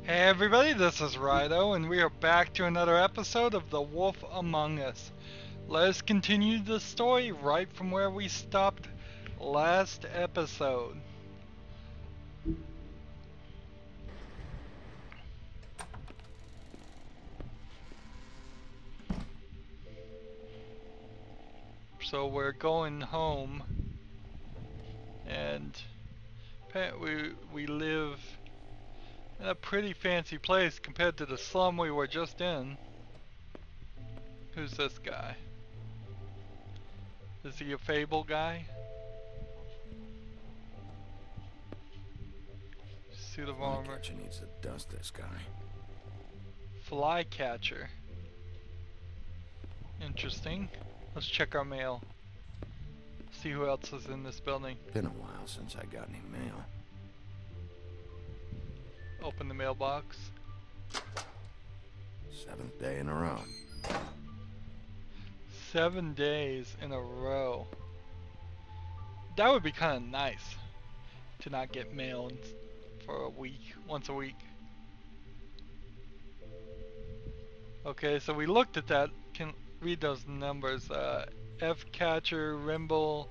Hey everybody, this is Rydo, and we are back to another episode of The Wolf Among Us. Let us continue the story right from where we stopped last episode. So we're going home, and we live in a pretty fancy place compared to the slum we were just in. Who's this guy? Is he a Fable guy? Suit of armor. Flycatcher needs to dust this guy. Flycatcher. Interesting. Let's check our mail. See who else is in this building. Been a while since I got any mail. Open the mailbox. 7th day in a row. 7 days in a row. That would be kind of nice to not get mail for a week, once a week. Okay, so we looked at that. Can read those numbers. F Catcher, Rimble,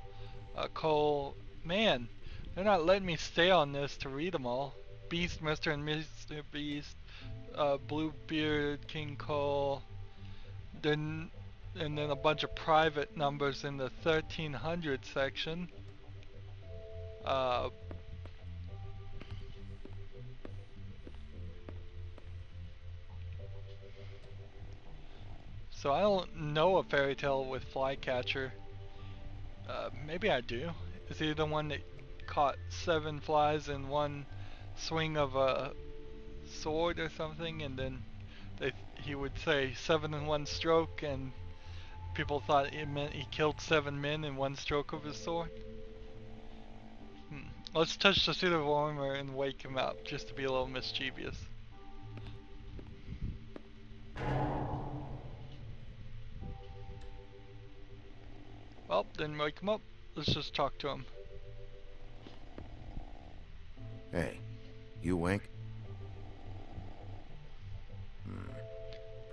Cole. Man, they're not letting me stay on this to read them all. Beast, Mr. and Mr. Beast, Bluebeard, King Cole. And then a bunch of private numbers in the 1300 section. So I don't know a fairy tale with Flycatcher. Maybe I do. Is he the one that caught 7 flies in one swing of a sword or something, and then he would say 7 in one stroke, and people thought it meant he killed 7 men in one stroke of his sword? Let's touch the suit of armor and wake him up, just to be a little mischievous. Well, didn't wake him up. Let's just talk to him. Hey, you wink?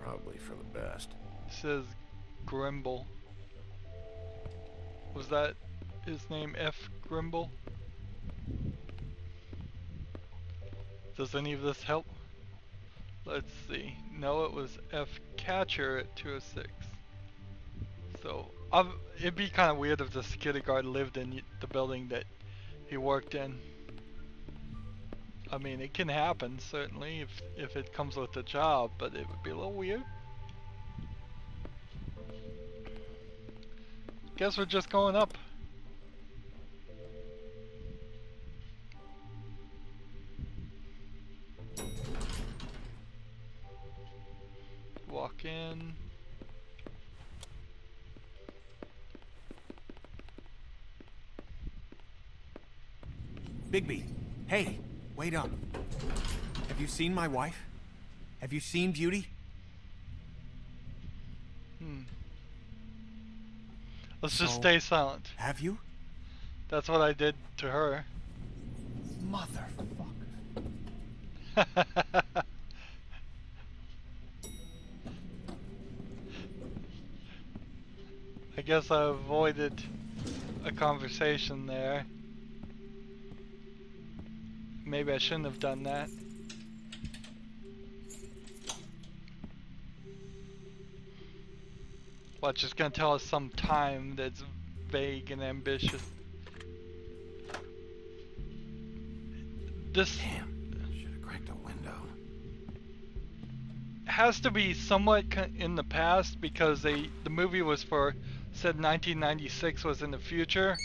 Probably for the best. It says Grimble. Was that his name, F. Grimble? Does any of this help? Let's see. No, it was F. Catcher at 206. So, it'd be kind of weird if the security guard lived in the building that he worked in. I mean, it can happen, certainly, if it comes with the job, but it would be a little weird. Guess we're just going up. Walk in. Bigby, hey, wait up. Have you seen my wife? Have you seen Beauty? Let's just stay silent. Have you? That's what I did to her. Motherfucker. I guess I avoided a conversation there. Maybe I shouldn't have done that. Well, it's just gonna tell us some time that's vague and ambitious. This Should have cracked a window. has to be somewhat in the past, because the movie was said 1996 was in the future.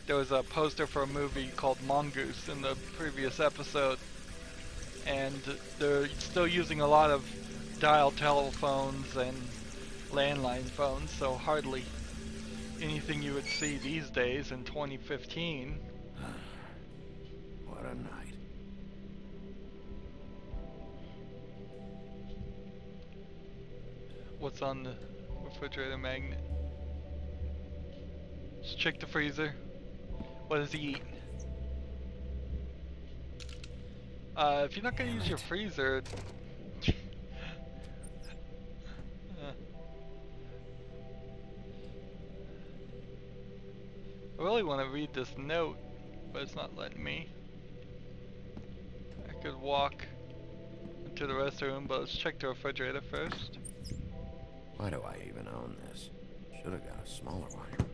There was a poster for a movie called Mongoose in the previous episode, and they're still using a lot of dial telephones and landline phones, so hardly anything you would see these days in 2015. What a night. What's on the refrigerator magnet? Let's check the freezer. What does he eat? If you're not gonna use your freezer, I really want to read this note, but it's not letting me. I could walk into the restroom, but let's check the refrigerator first. Why do I even own this? Should have got a smaller one.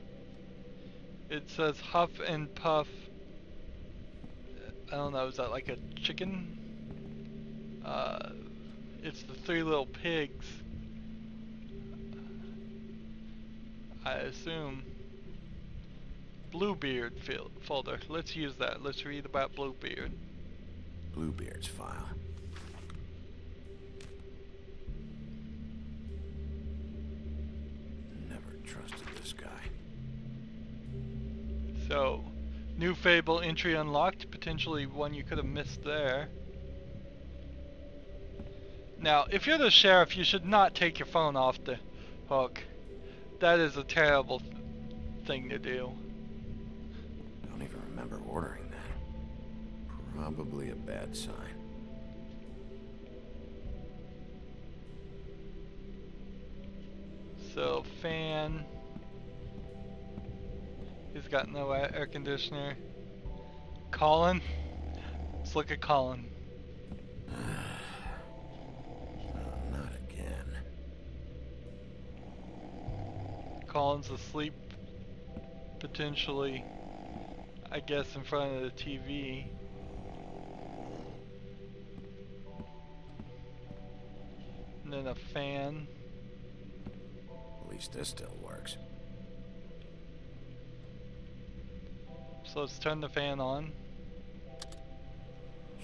It says Huff and Puff. I don't know, is that like a chicken? It's the Three Little Pigs. I assume. Bluebeard folder. Let's use that. Let's read about Bluebeard. Bluebeard's file. Never trusted this guy. So, new Fable entry unlocked. Potentially one you could have missed there. Now, if you're the sheriff, you should not take your phone off the hook. That is a terrible thing to do. Don't even remember ordering that. Probably a bad sign. So, fan. He's got no air conditioner. Colin. Let's look at Colin. Not again. Colin's asleep. Potentially, I guess, in front of the TV. And then a fan. At least this still works. So let's turn the fan on.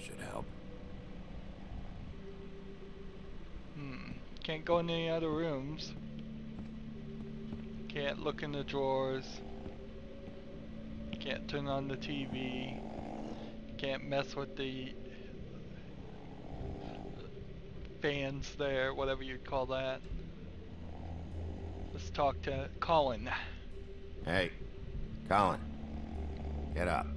Should help. Can't go in any other rooms. Can't look in the drawers. Can't turn on the TV. Can't mess with the fans there, whatever you'd call that. Let's talk to Colin. Hey, Colin. Get up.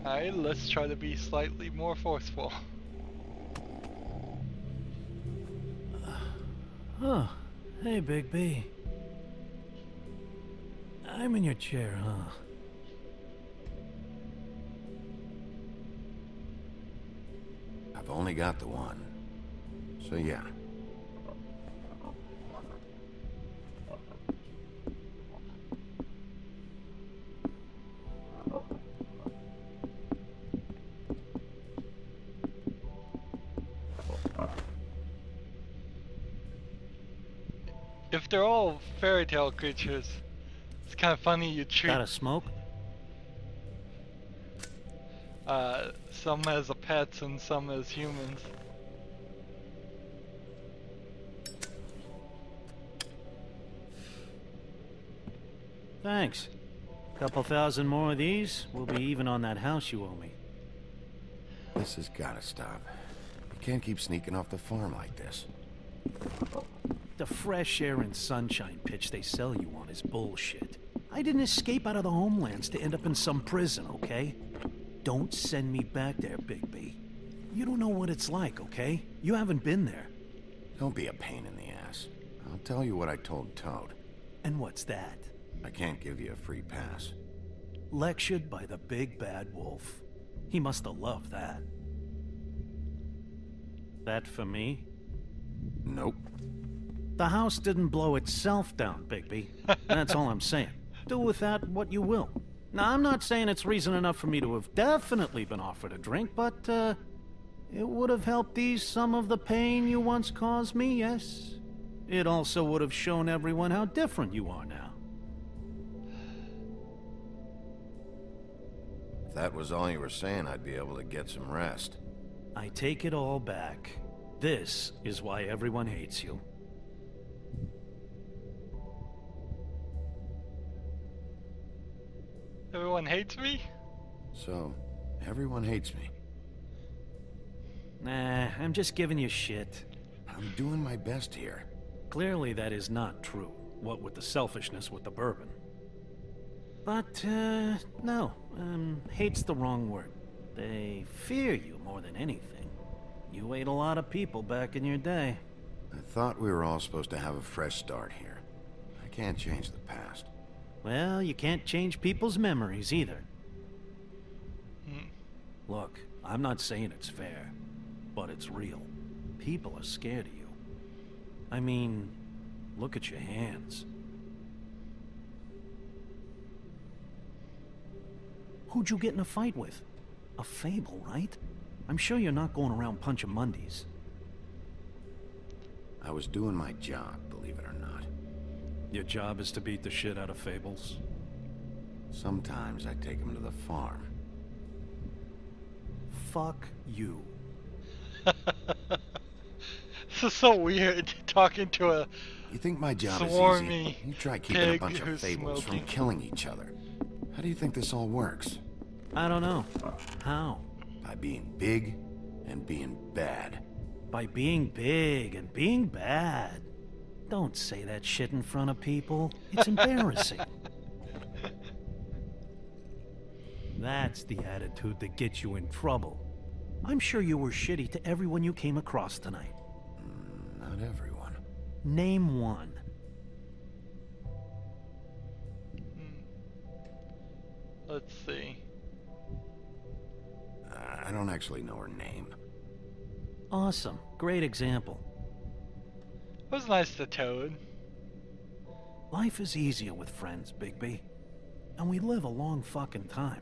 Alright, let's try to be slightly more forceful. Oh, hey, Bigby. I'm in your chair, huh? I've only got the one. So yeah. If they're all fairy tale creatures, it's kind of funny you treat Got a smoke? some as pets and some as humans. Thanks. Couple thousand more of these, we'll be even on that house you owe me. This has gotta stop. You can't keep sneaking off the farm like this. The fresh air and sunshine pitch they sell you on is bullshit. I didn't escape out of the homelands to end up in some prison, okay? Don't send me back there, Bigby. You don't know what it's like, okay? You haven't been there. Don't be a pain in the ass. I'll tell you what I told Toad. And what's that? I can't give you a free pass. Lectured by the big bad wolf. He must have loved that. That for me? Nope. The house didn't blow itself down, Bigby. That's all I'm saying. Do with that what you will. Now, I'm not saying it's reason enough for me to have definitely been offered a drink, but, it would have helped ease some of the pain you once caused me, yes? It also would have shown everyone how different you are now. If that was all you were saying, I'd be able to get some rest. I take it all back. This is why everyone hates you. Everyone hates me? So, everyone hates me. Nah, I'm just giving you shit. I'm doing my best here. Clearly that is not true, what with the selfishness with the bourbon. But, no. Hate's the wrong word. They fear you more than anything. You ate a lot of people back in your day. I thought we were all supposed to have a fresh start here. I can't change the past. Well, you can't change people's memories either. Look, I'm not saying it's fair, but it's real. People are scared of you. I mean, look at your hands. Who'd you get in a fight with? A Fable, right? I'm sure you're not going around punching Mondays. I was doing my job, believe it or not. Your job is to beat the shit out of Fables? Sometimes I take them to the farm. Fuck you. This is so weird, talking to a You think my job is swarmy easy? You try keeping a pig bunch of who's Fables smoking. from killing each other. How do you think this all works? I don't know. How? By being big and being bad. By being big and being bad. Don't say that shit in front of people. It's embarrassing. That's the attitude that gets you in trouble. I'm sure you were shitty to everyone you came across tonight. Not everyone. Name one. Let's see. I don't actually know her name. Awesome. Great example. It was nice to Toad. Life is easier with friends, Bigby. And we live a long fucking time.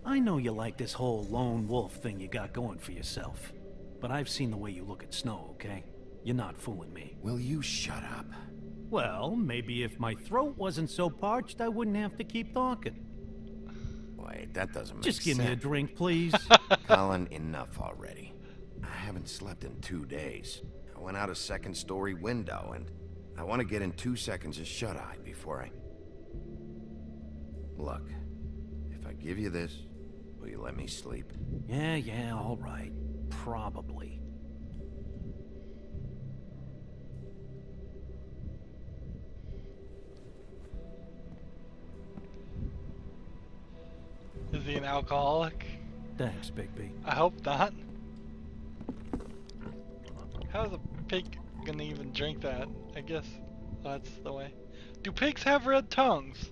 I know you like this whole lone wolf thing you got going for yourself. But I've seen the way you look at Snow, okay? You're not fooling me. Will you shut up? Well, maybe if my throat wasn't so parched, I wouldn't have to keep talking. Wait, that doesn't make Just sense. give me a drink, please. Colin, enough already. I haven't slept in 2 days. I went out a second-story window, and I want to get in 2 seconds of shut-eye before I... Look, if I give you this, will you let me sleep? Yeah, all right. Probably. Is he an alcoholic? Thanks, Bigby. I hope not. How's a pig gonna even drink that? I guess that's the way. Do pigs have red tongues?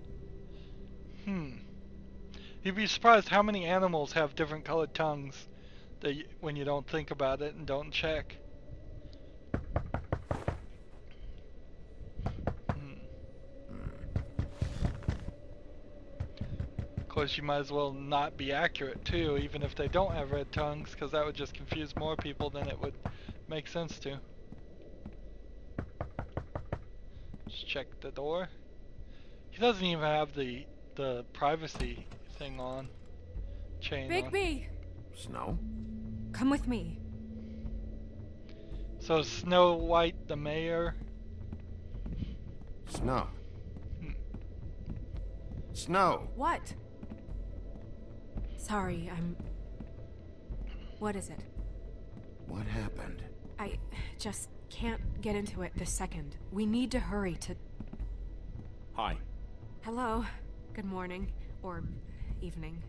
You'd be surprised how many animals have different colored tongues when you don't think about it and don't check. Of course, you might as well not be accurate too, even if they don't have red tongues, because that would just confuse more people than it would make sense to. Just check the door. He doesn't even have the privacy thing on. Chain on. Bigby, Snow? come with me. So Snow White, the mayor. Snow. Snow! What? Sorry, What is it? What happened? I just can't get into it this second. We need to hurry to... Hi. Hello. Good morning. Or evening.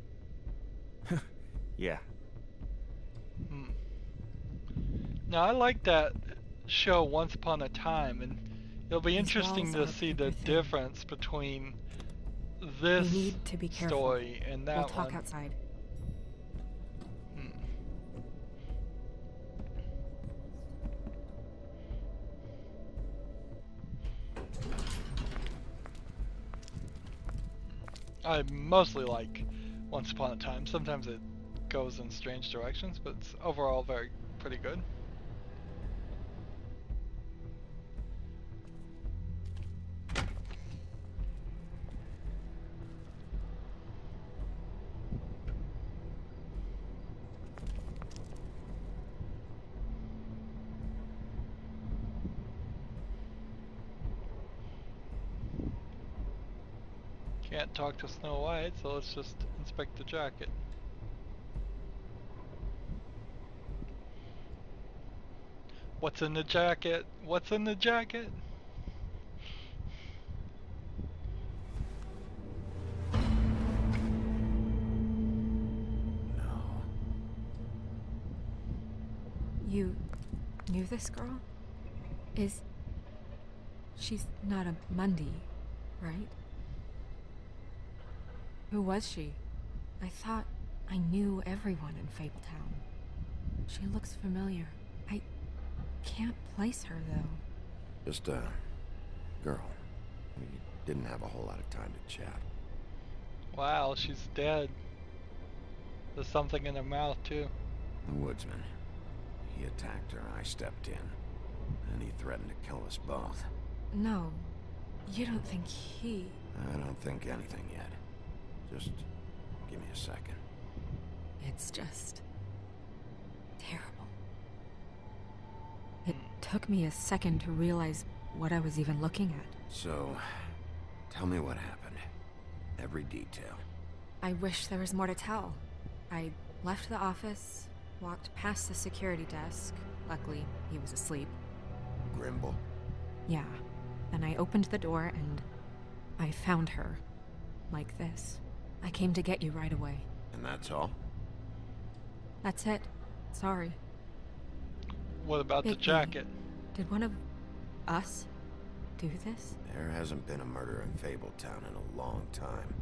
Yeah. Now I like that show Once Upon a Time, and it'll be These interesting walls to are see the paper thin. difference between this We need to be careful. story and that We'll talk one. outside. I mostly like Once Upon a Time. Sometimes it goes in strange directions, but it's overall pretty good. Can't talk to Snow White, so let's just inspect the jacket. What's in the jacket? What's in the jacket? You knew this girl? She's not a Mundy, right? Who was she? I thought I knew everyone in Fabletown. She looks familiar. I can't place her, though. Just a girl. We didn't have a whole lot of time to chat. Wow, she's dead. There's something in her mouth, too. The woodsman. He attacked her, I stepped in. And he threatened to kill us both. No, you don't think he... I don't think anything yet. Just give me a second. It's just... terrible. It took me a second to realize what I was even looking at. So, tell me what happened. Every detail. I wish there was more to tell. I left the office, walked past the security desk. Luckily, he was asleep. Grimble? Yeah. Then I opened the door and I found her. Like this. I came to get you right away. And that's all? That's it. Sorry. What about the Bigby, jacket? Did one of us do this? There hasn't been a murder in Fabletown in a long time.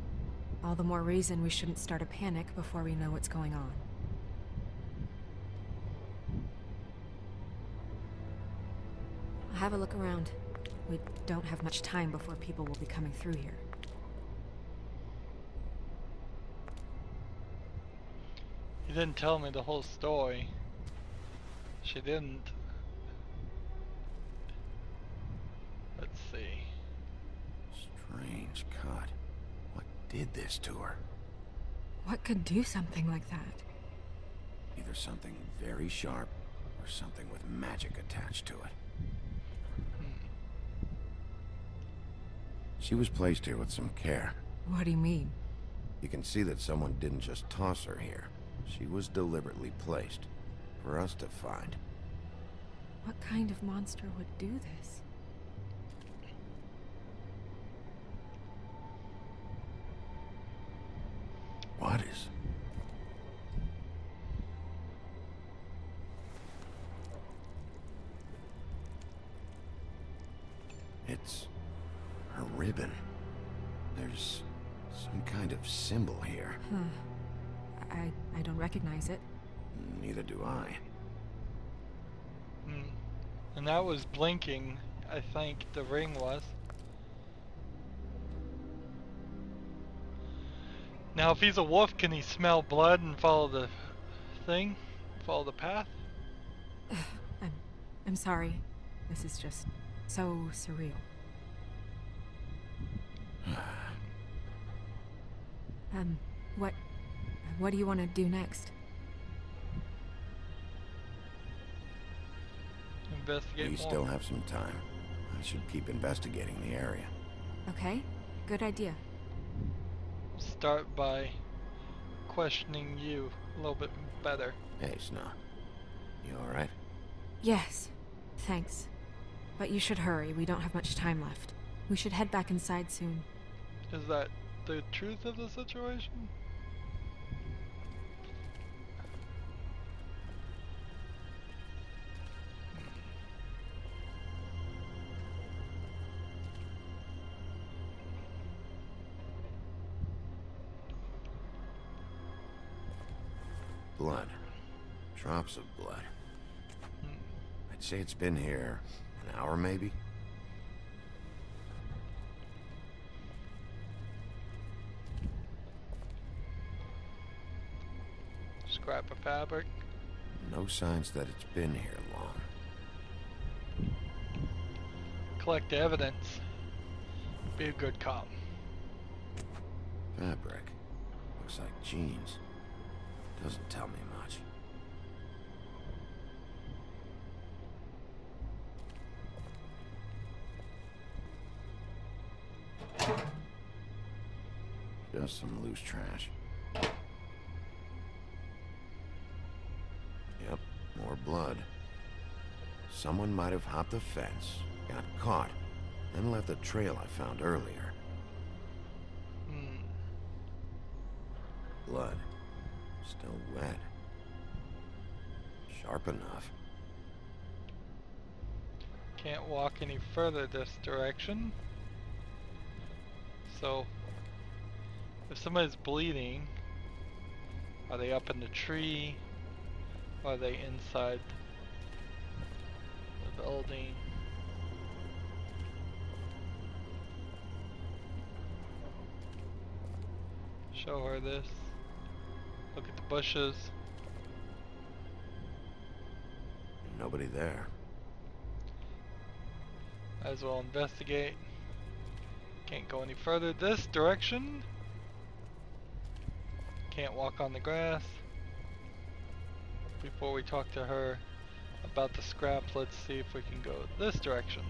All the more reason we shouldn't start a panic before we know what's going on. I'll have a look around. We don't have much time before people will be coming through here. You didn't tell me the whole story. She didn't. Let's see. Strange cut. What did this to her? What could do something like that? Either something very sharp, or something with magic attached to it. She was placed here with some care. What do you mean? You can see that someone didn't just toss her here. She was deliberately placed. For us to find. What kind of monster would do this? What is... It's... her ribbon. There's some kind of symbol here. Huh. I don't recognize it. Neither do I. And that was blinking, I think the ring was. Now if he's a wolf, can he smell blood and follow the thing? Follow the path? I'm sorry. This is just so surreal. What do you want to do next? Investigate We more. still have some time. I should keep investigating the area. Okay, good idea. Start by questioning you a little bit better. Hey, Snow. You alright? Yes, thanks. But you should hurry, we don't have much time left. We should head back inside soon. Is that the truth of the situation? Blood. Drops of blood. I'd say it's been here an hour, maybe? Scrap of fabric. No signs that it's been here long. Collect evidence. Be a good cop. Fabric. Looks like jeans. Doesn't tell me much. Just some loose trash. Yep, more blood. Someone might have hopped the fence, got caught, then left the trail I found earlier. Blood. Still wet. Sharp enough. Can't walk any further this direction. So, if somebody's bleeding, are they up in the tree? Or are they inside the building? Show her this. Look at the bushes. Nobody there. Might as well investigate. Can't go any further this direction. Can't walk on the grass. Before we talk to her about the scraps, let's see if we can go this direction.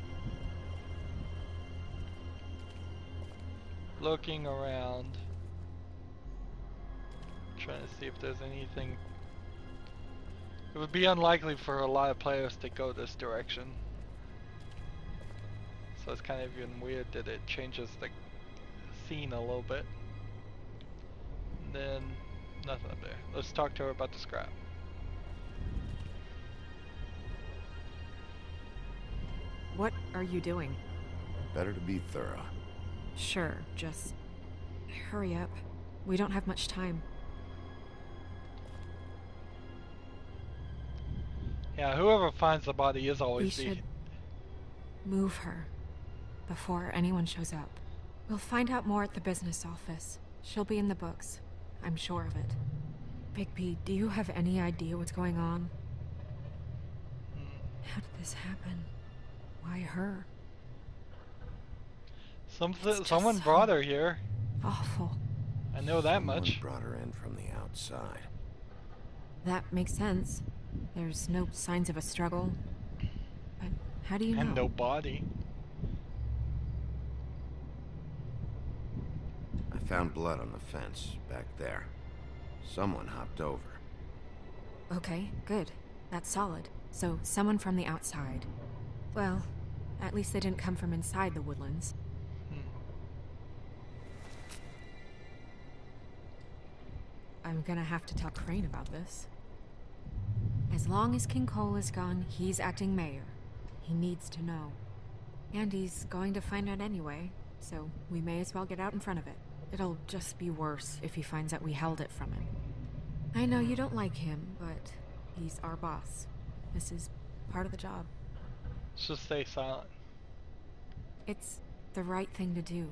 Looking around. Trying to see if there's anything. It would be unlikely for a lot of players to go this direction. So it's kind of even weird that it changes the scene a little bit. And then nothing up there. Let's talk to her about the scrap. What are you doing? Better to be thorough. Sure, just hurry up. We don't have much time. Yeah, whoever finds the body is We always the... should move her before anyone shows up. We'll find out more at the business office. She'll be in the books. I'm sure of it. Bigby, do you have any idea what's going on? How did this happen? Why her? Someone brought her here. Awful. I know that Someone much. brought her in from the outside. That makes sense. There's no signs of a struggle. But how do you know? And no body. I found blood on the fence back there. Someone hopped over. Okay, good. That's solid. So, someone from the outside. Well, at least they didn't come from inside the woodlands. I'm gonna have to tell Crane about this. As long as King Cole is gone, he's acting mayor. He needs to know. And he's going to find out anyway, so we may as well get out in front of it. It'll just be worse if he finds out we held it from him. I know you don't like him, but he's our boss. This is part of the job. Let's just stay silent. It's the right thing to do.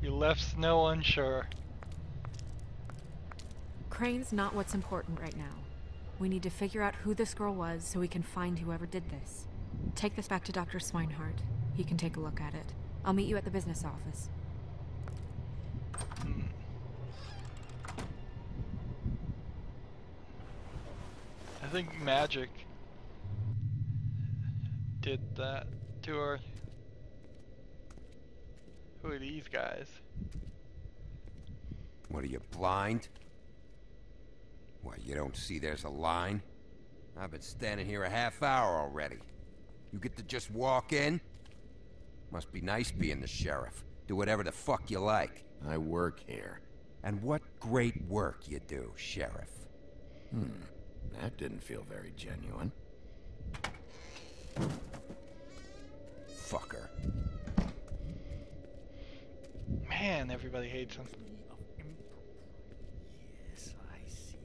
You left Snow unsure. Crane's not what's important right now. We need to figure out who this girl was so we can find whoever did this. Take this back to Dr. Swinehart. He can take a look at it. I'll meet you at the business office. I think magic did that to her. Who are these guys? What are you, blind? What, you don't see there's a line? I've been standing here a half hour already. You get to just walk in? Must be nice being the sheriff. Do whatever the fuck you like. I work here. And what great work you do, Sheriff. That didn't feel very genuine. Fucker. Man, everybody hates him. Yes, I see.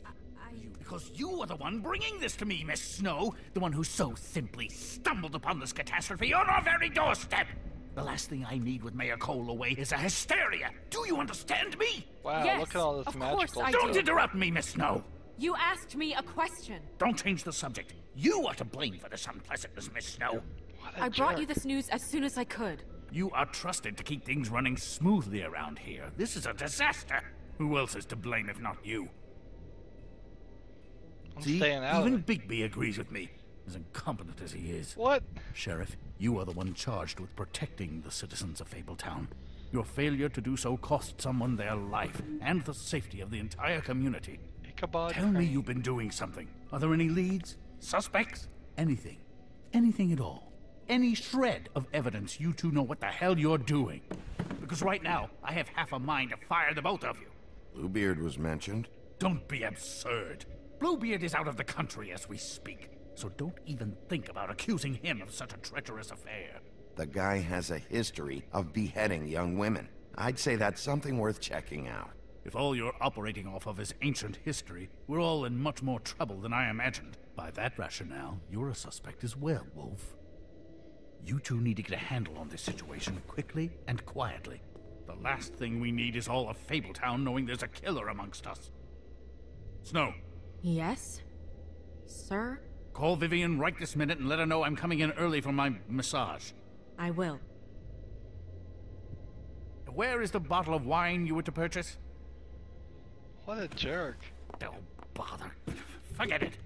Because you are the one bringing this to me, Miss Snow. The one who so simply stumbled upon this catastrophe on our very doorstep. The last thing I need with Mayor Cole away is a hysteria. Do you understand me? Wow, Yes, look at all this of magical course I stuff. Don't interrupt me, Miss Snow. You asked me a question. Don't change the subject. You are to blame for this unpleasantness, Miss Snow. What a I brought jerk. you this news as soon as I could. You are trusted to keep things running smoothly around here. This is a disaster. Who else is to blame if not you? I'm See, staying out even of it. Bigby agrees with me, as incompetent as he is. What? Sheriff, you are the one charged with protecting the citizens of Fabletown. Your failure to do so cost someone their life and the safety of the entire community. Ichabod Tell me Crane. you've been doing something. Are there any leads? Suspects? Anything. Anything at all. Any shred of evidence you two know what the hell you're doing. Because right now, I have half a mind to fire the both of you. Bluebeard was mentioned. Don't be absurd. Bluebeard is out of the country as we speak. so don't even think about accusing him of such a treacherous affair. The guy has a history of beheading young women. I'd say that's something worth checking out. If all you're operating off of is ancient history, we're all in much more trouble than I imagined. By that rationale, you're a suspect as well, Wolf. You two need to get a handle on this situation quickly and quietly. The last thing we need is all of Fabletown knowing there's a killer amongst us. Snow. Yes? Sir? Call Vivian right this minute and let her know I'm coming in early for my massage. I will. Where is the bottle of wine you were to purchase? What a jerk. Oh, bother. Forget it.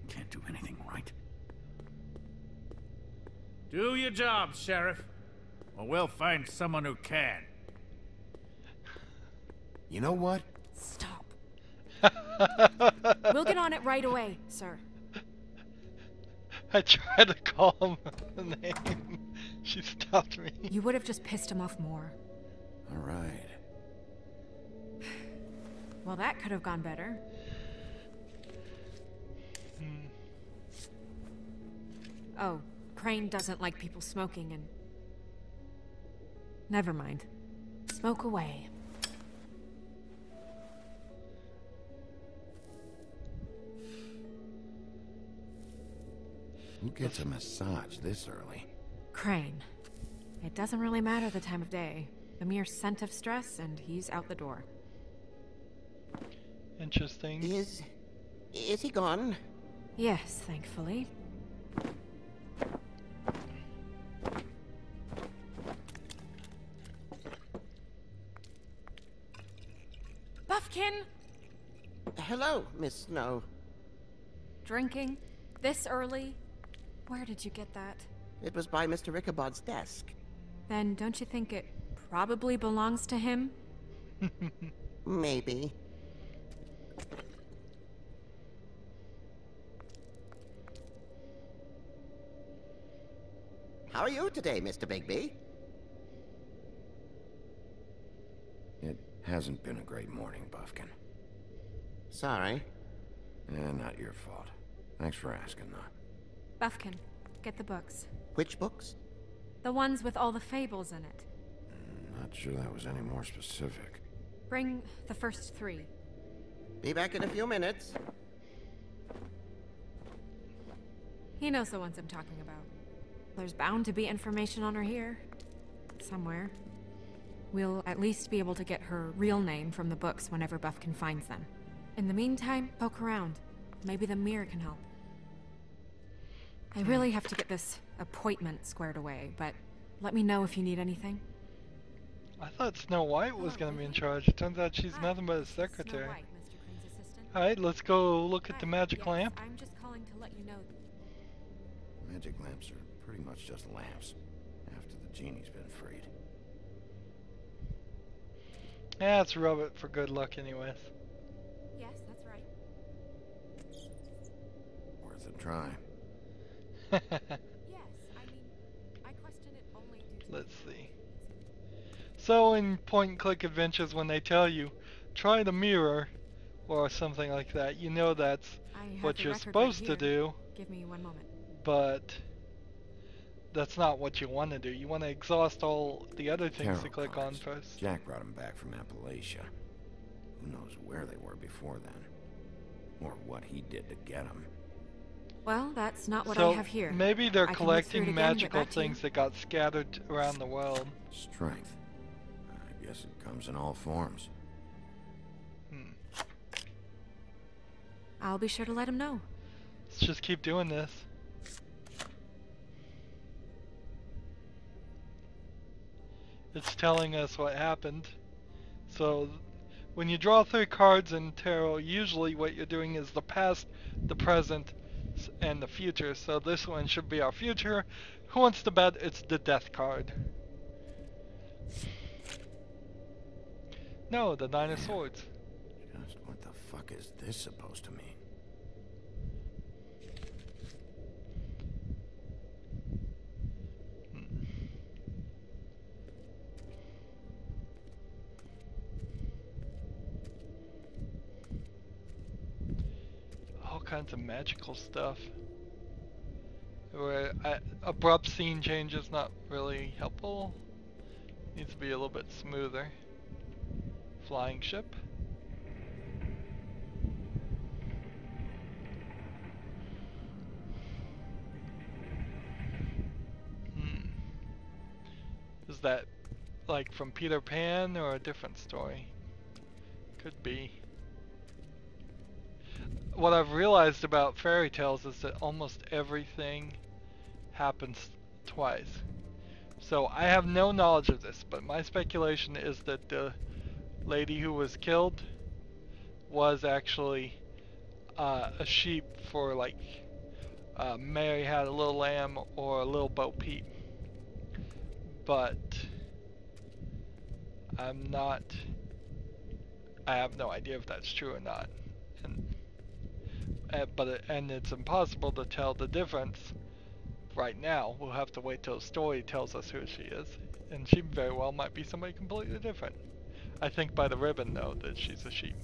Can't do anything right. Do your job, Sheriff. Or we'll find someone who can. You know what? Stop. We'll get on it right away, sir. I tried to call him the name. She stopped me. You would have just pissed him off more. All right. Well, that could have gone better. Oh, Crane doesn't like people smoking and... Never mind. Smoke away. Who gets a massage this early? Crane. It doesn't really matter the time of day. The mere scent of stress and he's out the door. Interesting. Is he gone? Yes, thankfully. Buffkin! Hello, Miss Snow. Drinking? This early? Where did you get that? It was by Mr. Ichabod's desk. Then don't you think it probably belongs to him? Maybe. How are you today, Mr. Bigby? It hasn't been a great morning, Buffkin. Sorry. Not your fault. Thanks for asking, though. Buffkin, get the books. Which books? The ones with all the fables in it. Not sure that was any more specific. Bring the first 3. Be back in a few minutes. He knows the ones I'm talking about. There's bound to be information on her here. Somewhere. We'll at least be able to get her real name from the books whenever Buffkin finds them. In the meantime, poke around. Maybe the mirror can help. I really have to get this appointment squared away, but let me know if you need anything. I thought Snow White was going to be in charge. It turns out she's nothing but a secretary. Snow White, Mr. Crane's assistant. Alright, let's go look at the magic Yes, lamp. I'm just calling to let you know. Magic lamps are pretty much just lamps, after the genie's been freed. Yeah, let's rub it for good luck anyways. Yes, that's right. Worth a try. Yes, I mean, I question it only due to... Let's see. So in point-and-click adventures, when they tell you, try the mirror, or something like that, you know that's I have what the you're record supposed right to here. do, Give me 1 moment. but that's not what you want to do. You want to exhaust all the other things to Tarot click on cards. first. Jack brought them back from Appalachia. Who knows where they were before then? Or what he did to get them. Well, that's not what So I have here. maybe they're I can look through it collecting again and get magical back to you. things that got scattered around the world. Strength. I guess it comes in all forms. I'll be sure to let him know. Let's just keep doing this. It's telling us what happened. So when you draw 3 cards in tarot, usually what you're doing is the past, the present, and the future. So this one should be our future. Who wants to bet it's the death card? No, the 9 of swords. Just what the fuck is this supposed to mean? All kinds of magical stuff. where abrupt scene change is not really helpful. Needs to be a little bit smoother. Flying ship. Is that like from Peter Pan or a different story? Could be. What I've realized about fairy tales is that almost everything happens twice. So I have no knowledge of this, but my speculation is that the lady who was killed was actually a sheep for like Mary had a little lamb or a little Bo Peep. But I have no idea if that's true or not. And it's impossible to tell the difference right now. We'll have to wait till the story tells us who she is. And she very well might be somebody completely different. I think by the ribbon, though, that she's a sheep.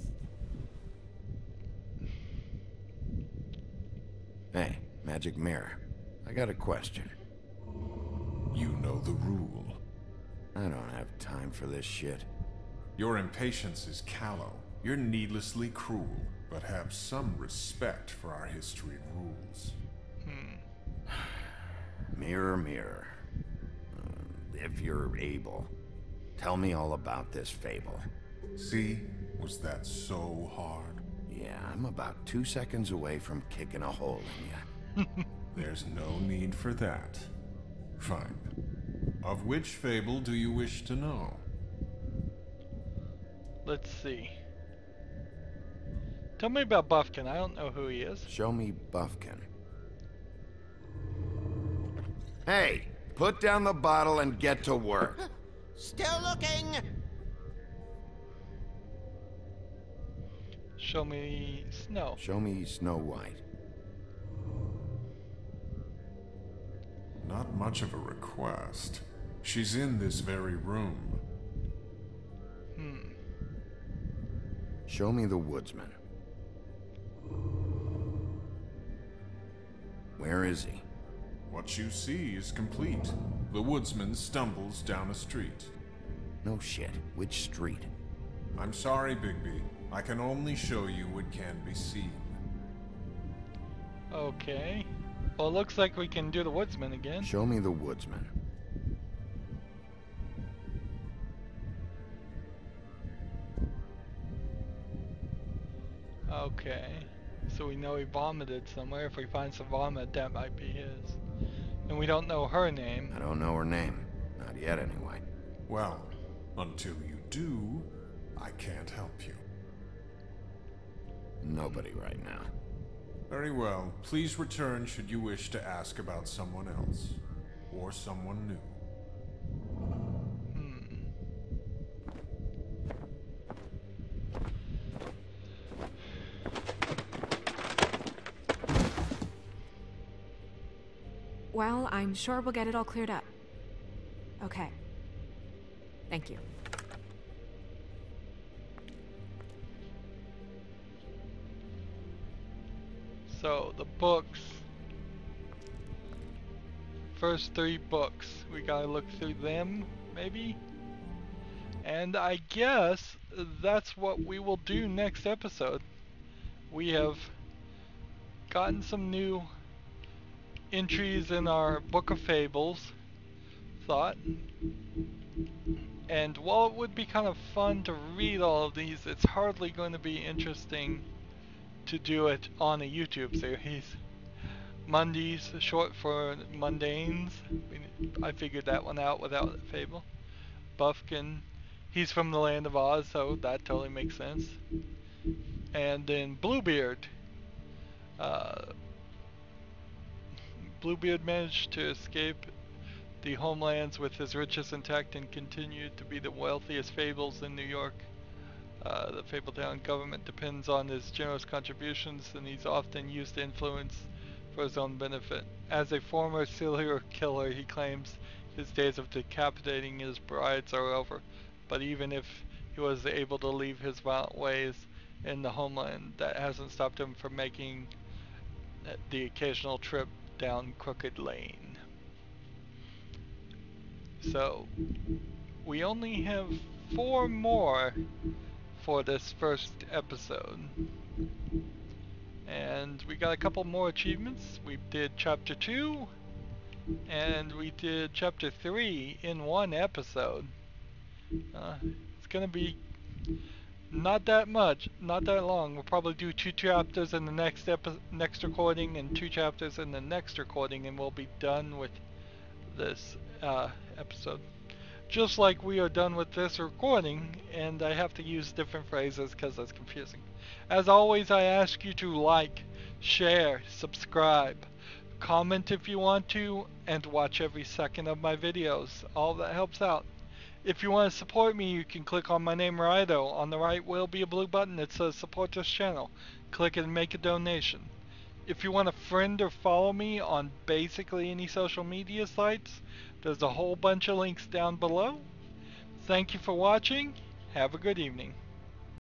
Hey, magic mirror. I got a question. You know the rule. I don't have time for this shit. Your impatience is callow. You're needlessly cruel, but have some respect for our history rules. Mirror, mirror. If you're able, tell me all about this fable. See? Was that so hard? Yeah, I'm about 2 seconds away from kicking a hole in you. There's no need for that. Fine. Of which fable do you wish to know? Let's see. Tell me about Buffkin. I don't know who he is. Show me Buffkin. Hey, put down the bottle and get to work. Still looking! Show me Snow. Show me Snow White. Not much of a request. She's in this very room. Show me the woodsman. Where is he? What you see is complete. The woodsman stumbles down a street. No shit. Which street? I'm sorry, Bigby. I can only show you what can be seen. Okay. Well, it looks like we can do the woodsman again. Show me the woodsman. Okay. So we know he vomited somewhere. If we find some vomit, that might be his. And we don't know her name. I don't know her name. Not yet, anyway. Well, until you do, I can't help you. Nobody right now. Very well. Please return should you wish to ask about someone else. Or someone new. Well, I'm sure we'll get it all cleared up. Okay. Thank you. So, the books. First 3 books. We gotta look through them, maybe? And I guess that's what we will do next episode. We have gotten some new entries in our Book of Fables, thought. And while it would be kind of fun to read all of these, it's hardly going to be interesting to do it on a YouTube series. Mondays, short for Mundanes. I figured that one out without a fable. Buffkin, he's from the land of Oz, so that totally makes sense. And then Bluebeard. Bluebeard managed to escape the homelands with his riches intact and continued to be the wealthiest Fables in New York. The Fabletown government depends on his generous contributions, and he's often used influence for his own benefit. As a former serial killer, he claims his days of decapitating his brides are over. But even if he was able to leave his violent ways in the homeland, that hasn't stopped him from making the occasional trip down crooked lane. So, we only have 4 more for this first episode. And we got a couple more achievements. We did chapter 2 and we did chapter 3 in one episode. It's gonna be not that much, not that long. We'll probably do 2 chapters in the next recording and 2 chapters in the next recording, and we'll be done with this episode. Just like we are done with this recording, and I have to use different phrases because that's confusing. As always, I ask you to like, share, subscribe, comment if you want to, and watch every second of my videos. All that helps out. If you want to support me, you can click on my name, Rydo. On the right will be a blue button that says support this channel. Click it and make a donation. If you want to friend or follow me on basically any social media sites, there's a whole bunch of links down below. Thank you for watching. Have a good evening.